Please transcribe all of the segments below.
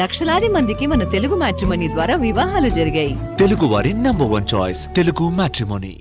లక్షలాది మందికి మన తెలుగు మ్యాట్రిమోనీ ద్వారా వివాహాలు జరిగాయి. తెలుగు వారి number 1 choice Telugu matrimony.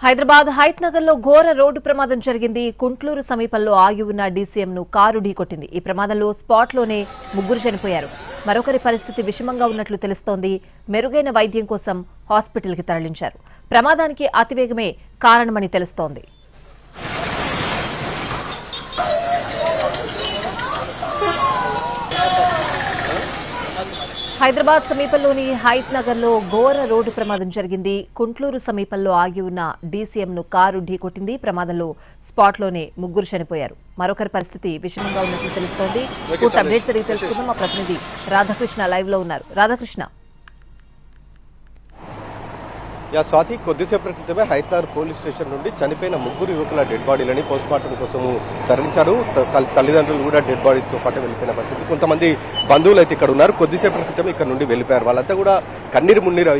Hyderabad Hayath Nagar లో ఘోర రోడ్డు ప్రమాదం జరిగింది. కుంట్లూరు సమీపంలో ఆగి ఉన్న డీసీఎంను కారు ఢీకొట్టింది. ఈ ప్రమాదంలో స్పాట్లోనే ముగ్గురు చనిపోయారు. మరొకరి పరిస్థితి విషమంగా ఉన్నట్లు తెలుస్తోంది. మెరుగైన వైద్యం కోసం హాస్పిటల్కి తరలించారు. ప్రమాదానికి అతివేగమే కారణమని తెలుస్తోంది. హైదరాబాద్ సమీపంలోని హైత్ నగర్ లో ఘోర రోడ్డు ప్రమాదం జరిగింది. కుంట్లూరు సమీపంలో ఆగి ఉన్న డీసీఎంను కారు ఢీకొట్టింది. ప్రమాదంలో స్పాట్లోనే ముగ్గురు చనిపోయారు. మరొకరి పరిస్థితి విషమంగా ఉన్నట్లు తెలుస్తోంది. పూర్తి అప్డేట్స్ అడిగి తెలుసుకుందాం. మా ప్రతినిధి రాధాకృష్ణ లైవ్ లో ఉన్నారు. రాధాకృష్ణ, స్వాతి, కొద్దిసేపటి క్రితమే హైదరాబాద్ పోలీస్ స్టేషన్ నుండి చనిపోయిన ముగ్గురు యువకుల డెడ్ బాడీలని పోస్ట్మార్టం కోసం తరలించారు. తల్లిదండ్రులు కూడా డెడ్ బాడీస్ తో పాటు వెళ్ళిపోయిన పరిస్థితి. కొంతమంది బంధువులు అయితే ఇక్కడ ఉన్నారు. కొద్దిసేపటి క్రితం ఇక్కడ నుండి వెళ్ళిపోయారు. వాళ్ళంతా కూడా కన్నీరు మున్నీరు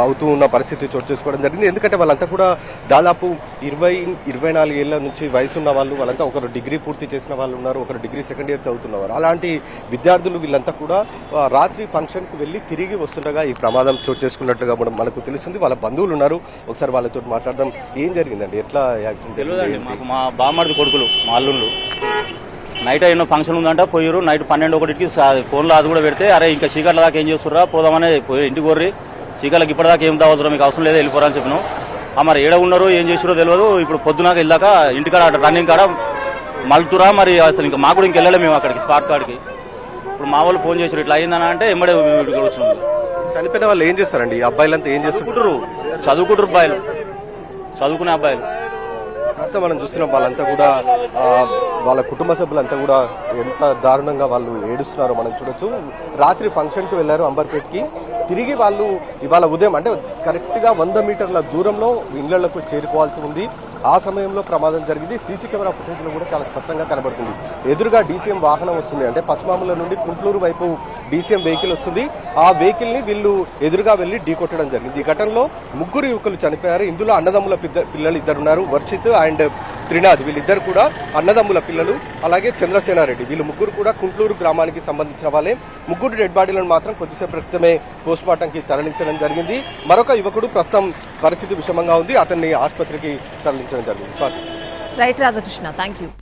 అవుతూ ఉన్న పరిస్థితి చోటు చేసుకోవడం జరిగింది. ఎందుకంటే వాళ్ళంతా కూడా దాదాపు 20-24 ఏళ్ల నుంచి వయసు ఉన్న వాళ్ళు, వాళ్ళంతా ఒకరు డిగ్రీ పూర్తి చేసిన వాళ్ళు ఉన్నారు, ఒకరు డిగ్రీ సెకండ్ ఇయర్ చదువుతున్నవారు. అలాంటి విద్యార్థులు వీళ్ళంతా కూడా రాత్రి ఫంక్షన్ కు వెళ్లి తిరిగి వస్తుండగా ఈ ప్రమాదం చోటు చేసుకున్నట్లుగా మనకు తెలుస్తుంది. వాళ్ళ బంధువులు ఉన్నారు, ఒకసారి వాళ్ళతో మాట్లాడదాం. ఏం జరిగిందండి, ఎట్లా యాక్సిడెంట్? తెలియదండి మాకు. మా బామ్మడి కొడుకులు, మా అల్లుళ్ళు నైట్ ఎన్నో ఫంక్షన్ ఉందంట పోయారు. నైట్ 12-1కి ఫోన్లో అది కూడా పెడితే, అరే ఇంకా చీకట్ల దాకా ఏం చేస్తుర్రా, పోదామని ఇంటికి కోర్రి, చీకట్లకి ఇప్పటిదాకా ఏం తాగుతురా, మీకు అవసరం లేదా, వెళ్ళిపోరా అని చెప్పినాం. మరి ఏడ ఉన్నారో ఏం చేసిరో తెలియదు. ఇప్పుడు పొద్దునాక వెళ్ళాక ఇంటికాడ రన్నింగ్ కాడ మలుతురా, మరి అసలు ఇంకా మాకు కూడా ఇంక వెళ్ళలేము మేము అక్కడికి, స్పాట్ కాడికి. ఇప్పుడు మా వాళ్ళు ఫోన్ చేసారు, ఇట్లా అయిందని అంటే ఎమ్మడే ఇక్కడ వచ్చినాం. చనిపోయిన వాళ్ళు ఏం చేస్తారండి? ఈ అబ్బాయిలంతా ఏం చేస్తుంటారు? చదువుకుంటారు అబ్బాయిలు, చదువుకునే అబ్బాయిలు. ప్రస్తుతం మనం చూస్తున్నాం, వాళ్ళంతా కూడా వాళ్ళ కుటుంబ సభ్యులంతా కూడా ఎంత దారుణంగా వాళ్ళు ఏడుస్తున్నారో మనం చూడొచ్చు. రాత్రి ఫంక్షన్ కి వెళ్లారు అంబర్పేట్కి. తిరిగి వాళ్ళు ఇవాళ ఉదయం, అంటే కరెక్ట్ గా 100 మీటర్ల దూరంలో ఇళ్లకు చేరుకోవాల్సి ఉంది. ఆ సమయంలో ప్రమాదం జరిగింది. సీసీ కెమెరా ఫుటేజ్ లో కూడా చాలా స్పష్టంగా కనబడుతుంది. ఎదురుగా డీసీఎం వాహనం వస్తుంది, అంటే పశ్చిమాముల నుండి కుంట్లూరు వైపు డీసీఎం వెహికల్ వస్తుంది. ఆ వెహికల్ ని వీళ్ళు ఎదురుగా వెళ్లి ఢీకొట్టడం జరిగింది. ఈ ఘటనలో ముగ్గురు యువకులు చనిపోయారు. ఇందులో అన్నదమ్ముల పిల్లలు ఇద్దరున్నారు, వర్షిత్ అండ్ త్రినాథ్. వీళ్ళిద్దరు కూడా అన్నదమ్ముల పిల్లలు. అలాగే చంద్రసేనారెడ్డి, వీళ్ళు ముగ్గురు కూడా కుంట్లూరు గ్రామానికి సంబంధించిన వాళ్ళే. ముగ్గురు డెడ్ బాడీలను మాత్రం కొద్దిసేపు క్రితమే పోస్ట్మార్టం కి తరలించడం జరిగింది. మరొక యువకుడు ప్రస్తుతం పరిస్థితి విషమంగా ఉంది, అతన్ని ఆసుపత్రికి తరలించడం జరిగింది. Right Radhakrishna, thank you.